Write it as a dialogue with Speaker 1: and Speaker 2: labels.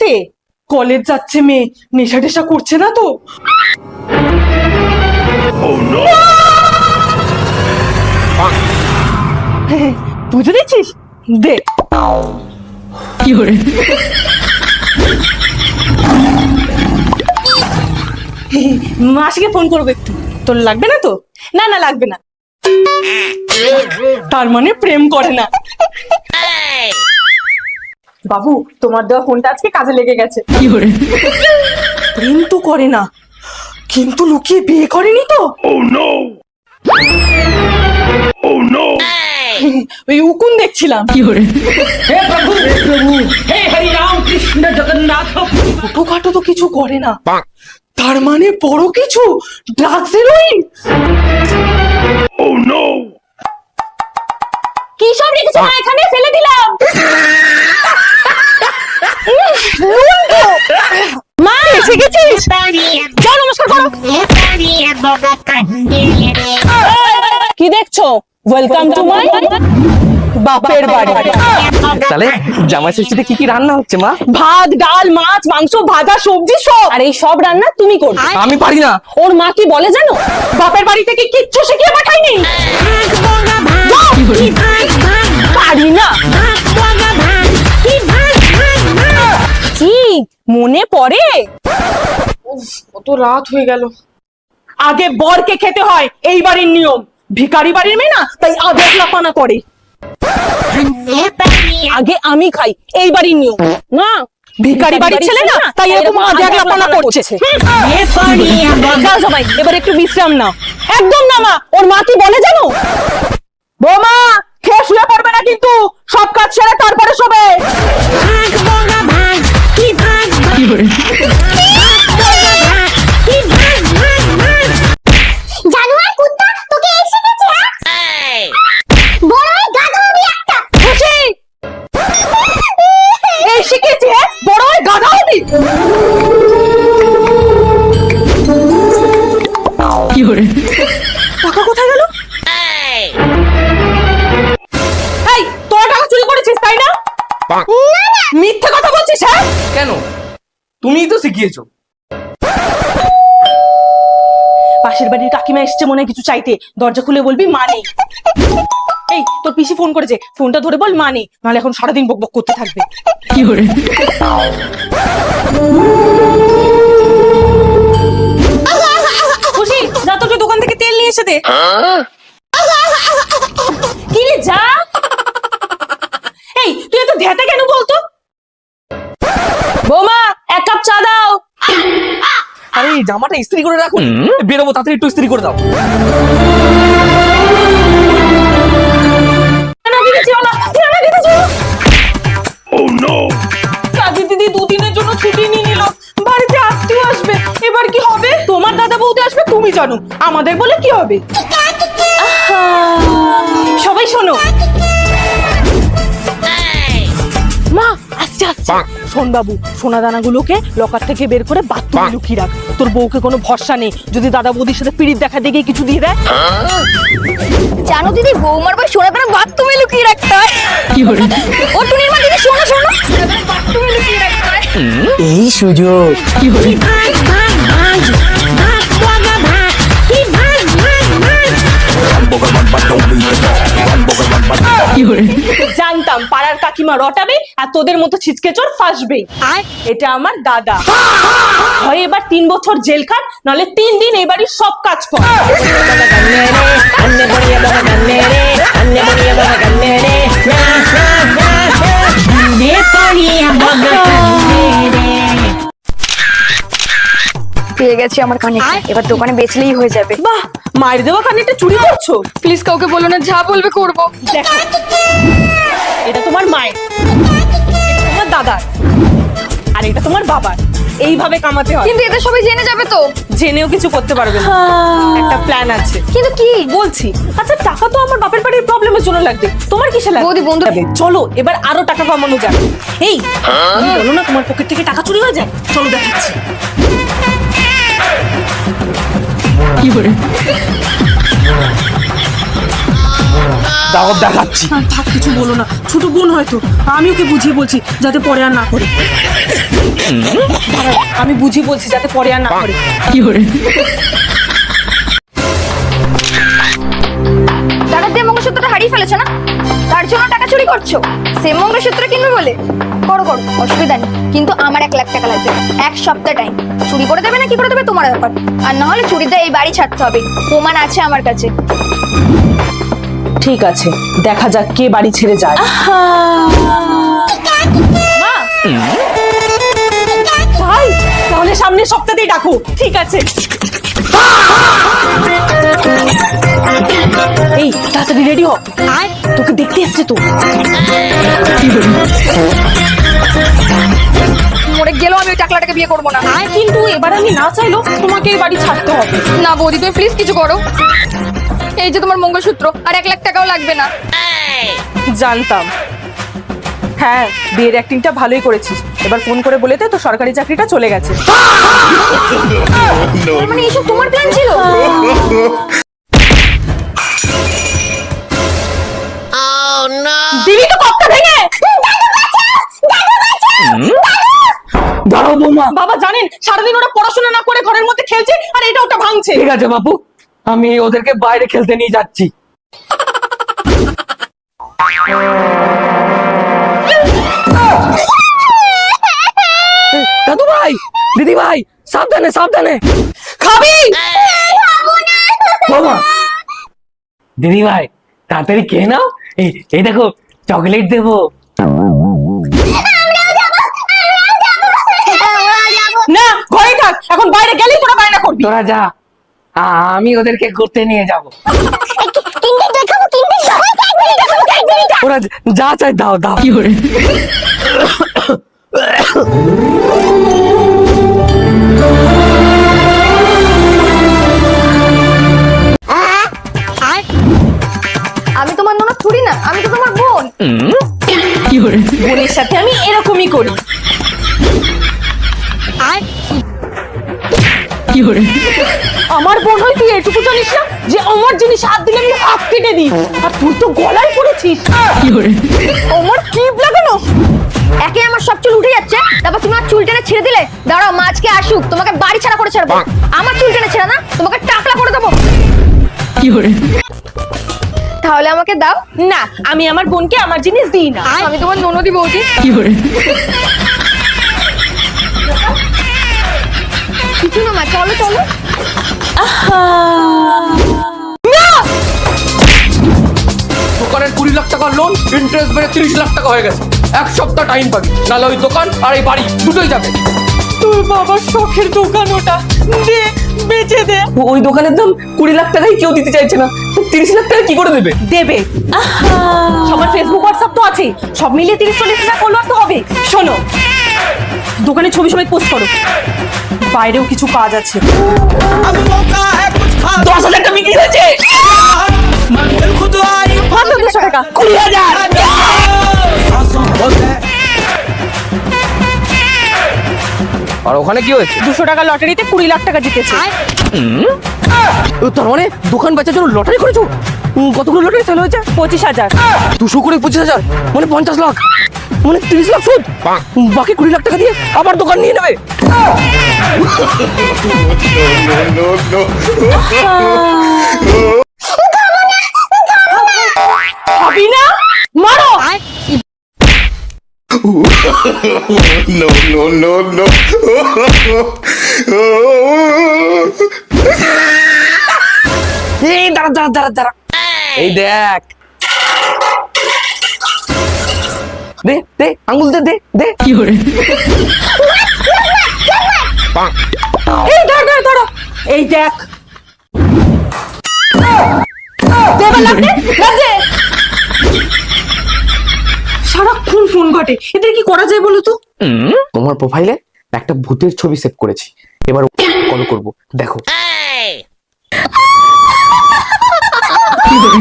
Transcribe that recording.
Speaker 1: আসতে? কলেজ যাচ্ছে মেয়ে, নেশা টেশা করছে না তো? বুঝে দিচ্ছিস? দে।
Speaker 2: কি করে?
Speaker 1: মাসিকে ফোন করবো একটু। তোর লাগবে না তো? না না লাগবে না। তার মানে প্রেম করে না। বাবু, তোমার দেওয়া ফোনটা আজকে কাজে লেগে গেছে।
Speaker 2: কি করে?
Speaker 1: প্রেম তো করে না, কিন্তু লুকিয়ে বিয়ে করেনি তো? ওই উকুন দেখছিলাম।
Speaker 2: কি করে?
Speaker 3: हे प्रभु हे हरि राम कृष्ण जगन्नाथ।
Speaker 1: ছোটখাটো তো কিছু করে না, তার মানে বড় কিছু, ড্রাগস হেরোইন। কি সব রেখেছো মা? এখানে ফেলে দিলাম। মা এসে গেছিস? যাও নমস্কার করো। কি দেখছো? ওয়েলকাম টু মাই বাপের বাড়ি।
Speaker 4: তাহলে জামাই ষষ্ঠীতে কি কি রান্না হচ্ছে মা?
Speaker 1: ভাত, ডাল, মাছ, মাংস, ভাজা, সবজি সব। আর এই সব রান্না তুমি করো।
Speaker 4: আমি পারি না।
Speaker 1: ওর মা কি বলে জানো? বাপের বাড়ি থেকে কিচ্ছু শিখিয়ে পাঠায়নি। পারি না। কি মনে পড়ে? কত রাত হয়ে গেল। আগে বরকে খেতে হয়, এই বাড়ির নিয়ম। ভিখারি বাড়ির মেয়ে না, তাই আগে লাপানা করে। আগে আমি খাই, এই বাড়ির নিয়ম না। ভিখারি বাড়ির ছেলে না, তাই এরকম আগে লাপানা করছে। যাও সবাই, এবার একটু বিশ্রাম নাও। একদম না মা, ওর মা কি বলে জানো? বৌমা খেয়ে শুয়ে পড়বে না কিন্তু, সব কাজ সেরে তারপরে শোবে।
Speaker 2: কি করে?
Speaker 5: জানোয়ার কুত্তা তোকে এই শিখেছে? বড় গাধা হবি একটা।
Speaker 1: খুশি এই শিখেছে, বড় হয়ে গাধা হবি।
Speaker 2: কি করে?
Speaker 1: টাকা কোথায় গেল? এই তোরা টাকা চুরি করেছিস তাই না? মিথ্যে কথা বলছিস? হ্যাঁ
Speaker 4: কেন? তুমিই তো শিখিয়েছো।
Speaker 1: পাশের বাড়ির কাকিমা এসছে মনে হয় কিছু চাইতে, দরজা খুলে বলবি মা নেই। এই তোর পিসি ফোন করেছে, ফোনটা ধরে বল মা নেই, নাহলে এখন সারাদিন বকবক করতে থাকবে।
Speaker 2: কি করে?
Speaker 1: খুশি যা, তোকে দোকান থেকে তেল নিয়ে এসে দে। কি রে যা। এই তুই এত ধ্যাতে কেন বলতো? বৌমা এক কাপ চা দাও।
Speaker 4: আরে এই জামাটা ইস্ত্রি করে রাখুন, বেরোবো, তাড়াতাড়ি একটু ইস্ত্রি করে দাও।
Speaker 1: কাজী দিদি দুদিনের জন্য ছুটি নিয়ে নিল, বাড়িতে আত্মীয় আসবে, এবার কি হবে? তোমার দাদা বৌদি আসবে তুমি জানো, আমাদের বলে কি হবে? সবাই শোনো, মা আসছে আসছে। শোন বাবু, সোনা দানাগুলোকে লকার থেকে বের করে বাথরুমে লুকিয়ে রাখ। তোর বউকে কোনো ভরসা নেই, যদি দাদা বৌদির সাথে পিড়িত দেখা দিয়ে গিয়ে কিছু দিয়ে দেয়।
Speaker 5: জানো দিদি, বৌমার বই সোনা করে বাথরুমে লুকিয়ে রাখতে হয়।
Speaker 2: কি করে?
Speaker 5: ও টুনির মা দিদি শোনো শোনো, বাথরুমে লুকিয়ে রাখতে হয়।
Speaker 4: এই সুযোগ।
Speaker 2: কি করে? কি করে?
Speaker 1: জানতাম পাড়ার কাকিমা রটাবে আর তোদের মতো ছিচকে চোর ফাঁসবেই। এটা আমার দাদা, হয় এবার 3 বছর জেল খাট, নাহলে 3 দিন এই বাড়ির সব কাজ কর।
Speaker 5: পেয়ে গেছি আমার কানেরটা, এবার দোকানে বেচলেই হয়ে যাবে।
Speaker 1: বাহ, মায়ের দেওয়া কানেরটা চুরি করছো?
Speaker 5: প্লিজ কাউকে বলো না, যা বলবে করবো।
Speaker 1: দেখো, এটা তোমার মায়ের, এটা তোমার দাদার, আর এটা তোমার বাবার। এইভাবে কামাতে হয়।
Speaker 5: কিন্তু এতে সবাই জেনে যাবে তো।
Speaker 1: জেনেও কিছু করতে পারবে না, একটা প্ল্যান আছে।
Speaker 5: কিন্তু কি?
Speaker 1: বলছি। আচ্ছা টাকা তো আমার বাপের বাড়ির প্রবলেমের জন্য লাগবে, তোমার কিসে লাগবে?
Speaker 5: বৌদি বন্ধু
Speaker 1: চলো এবার আরো টাকা কামানো যাবে। এই তুমি বলো না তোমার পকেট থেকে টাকা চুরি হয়ে যায়, চলো দেখাচ্ছি।
Speaker 2: কি করে?
Speaker 4: দাও দেখাচ্ছি।
Speaker 1: আর থাক, কিছু বলো না, ছোট বোন হয়তো, আমি ওকে বুঝিয়ে বলছি যাতে পরে আর না করে। দাঁড়াও, আমি বুঝিয়ে বলছি যাতে পরে আর না করে।
Speaker 2: কি hore
Speaker 5: দাদা যে মঙ্গলসূত্রটা হারিয়ে ফেলেছো না, তার জন্য টাকা চুরি করছো। সেম মঙ্গলসূত্র কিনবে বলে করো করো, অসুবিধা নেই, কিন্তু আমার 1 লাখ টাকা লাগবে, 1 সপ্তাহ টাইম। চুরি করে দেবে না কি করে দেবে তোমার ব্যাপার, আর না হলে চুরিতে এই বাড়ি ছাড়তে হবে, প্রমাণ আছে আমার কাছে।
Speaker 1: ঠিক আছে, দেখা যাক কে বাড়ি ছেড়ে যায়। মা! ভাই, তাহলে সামনের সপ্তাহতেই ডাকো। ঠিক আছে। এই তাড়াতাড়ি রেডি হ, আয়, তোকে দেখতে এসছে তো।
Speaker 2: কি hore
Speaker 5: মরে গেলেও আমি ওই টাকলাটাকে বিয়ে করবো না।
Speaker 1: কিন্তু এবার আমি না চাইলেও তোমাকে এই বাড়ি ছাড়তে হবে।
Speaker 5: না বৌদি, তুমি প্লিজ কিছু করো। এই যে তোমার মঙ্গলসূত্র, আর 1 লাখ টাকাও লাগবে না।
Speaker 1: জানতাম। হ্যাঁ, বিয়ের অ্যাক্টিংটা ভালোই করেছিস। এবার ফোন করে বলে দে তো সরকারি চাকরিটা চলে গেছে।
Speaker 5: তার মানে এইসব তোমার প্ল্যান ছিল?
Speaker 1: দিলি তো কপ্তা ভেঙে।
Speaker 4: দাঁড়াও বৌমা।
Speaker 1: বাবা জানেন, সারাদিন ওরা পড়াশোনা না করে ঘরের মধ্যে খেলছে, আর এটা ওটা ভাঙছে।
Speaker 4: ঠিক আছে বাপু, আমি ওদেরকে বাইরে খেলতে নিয়ে যাচ্ছি। দাদু ভাই, দিদি ভাই, সাবধানে সাবধানে।
Speaker 1: খাবি?
Speaker 4: বাবা, দিদি ভাই তাড়াতাড়ি খেয়ে নাও। এই দেখো চকলেট দেবো।
Speaker 1: না, ঘরেই থাক, এখন বাইরে গেলেই তোরা বায়না করবি।
Speaker 4: তোরা যা, আমি ওদেরকে ঘুরতে নিয়ে যাব। ওরা যা চাই দাও দাও।
Speaker 2: কি hore
Speaker 5: আমি তোমার ননদ থুড়ি না, আমি তো তোমার বোন।
Speaker 2: কি hore
Speaker 1: বোনের সাথে আমি এরকমই করি।
Speaker 2: কি hore
Speaker 1: আমার বোন হয় তুই এটুকু জানিস না যে আমার জিনিস হাত দিলে আমি হাত কেটে দিই, আর তুই তো গলায় পড়েছিস।
Speaker 2: কি hore
Speaker 1: আমার ক্লিপ লাগানো।
Speaker 5: একে আমার সব চুল উঠে যাচ্ছে, তারপর তুমি আমার চুল টেনে ছেড়ে দিলে। দাঁড়াও, মাছকে আসুক, তোমাকে বাড়ি ছাড়া করে ছাড়বো। আমার চুল টেনে ছেড়ে না, তোমাকে টাকলা করে দেবো।
Speaker 2: কি hore
Speaker 5: তাহলে আমাকে দাও।
Speaker 1: না, আমি আমার বোনকে আমার জিনিস দিই না।
Speaker 5: আমি তোমার ননদি বৌদি।
Speaker 2: কি hore
Speaker 5: কিছু না মা, চলো চলো।
Speaker 4: দোকানের 20 লাখ টাকা লোন, ইন্টারেস্ট বেড়ে 30 লাখ টাকা হয়ে গেছে। 1 সপ্তাহ টাইম পাবি, নাহলে ওই দোকান আর এই বাড়ি দুটোই যাবে।
Speaker 1: তোর বাবার শখের দোকান ওটা, দে, বেচে দে।
Speaker 4: ওই দোকানের দাম 20 লাখ টাকাই কেউ দিতে চাইছে না, তো 30 লাখ টাকা কি করে দেবে?
Speaker 1: দেবে। সবার ফেসবুক হোয়াটসঅ্যাপ তো আছে, সব মিলিয়ে 30-40 টাকা ফলোয়ার তো হবে। শোনো, দোকানে ছবি সবাই পোস্ট করো, বাইরেও কিছু কাজ আছে।
Speaker 4: 10,000 টাকা বিক্রি হয়েছে।
Speaker 1: মাত্র 200 টাকা।
Speaker 4: 20,000। আর ওখানে কি হয়েছে?
Speaker 1: 200 টাকা লটারিতে 20 লাখ টাকা জিতেছে।
Speaker 4: তার মানে দোকান বেচার জন্য লটারি করেছো? কতগুলো লটারি সেল হয়েছে?
Speaker 1: 25,000।
Speaker 4: 200 করে 25,000, মানে 50 লাখ, মানে 30 লাখ সুদ। বাকি 20 লাখ টাকা দিয়ে আবার দোকান নিয়ে নেবে।
Speaker 1: খাবি না? মারো।
Speaker 6: no, no, no, no.
Speaker 4: এই দাঁড়া দাঁড়া দাঁড়া দাঁড়া, এই দেখ, দে দে আঙ্গুল দে দে দে।
Speaker 2: কি hore
Speaker 1: এই ধর ধর ধরো, এই দেখ। দেবা লাগবে লাগবে। সারাক্ষণ ফোন ঘটে, এদের কি করা যায় বলো তো?
Speaker 4: তোমার প্রোফাইলে একটা ভূতের ছবি সেভ করেছি, এবার কল করব, দেখো।
Speaker 2: কি hore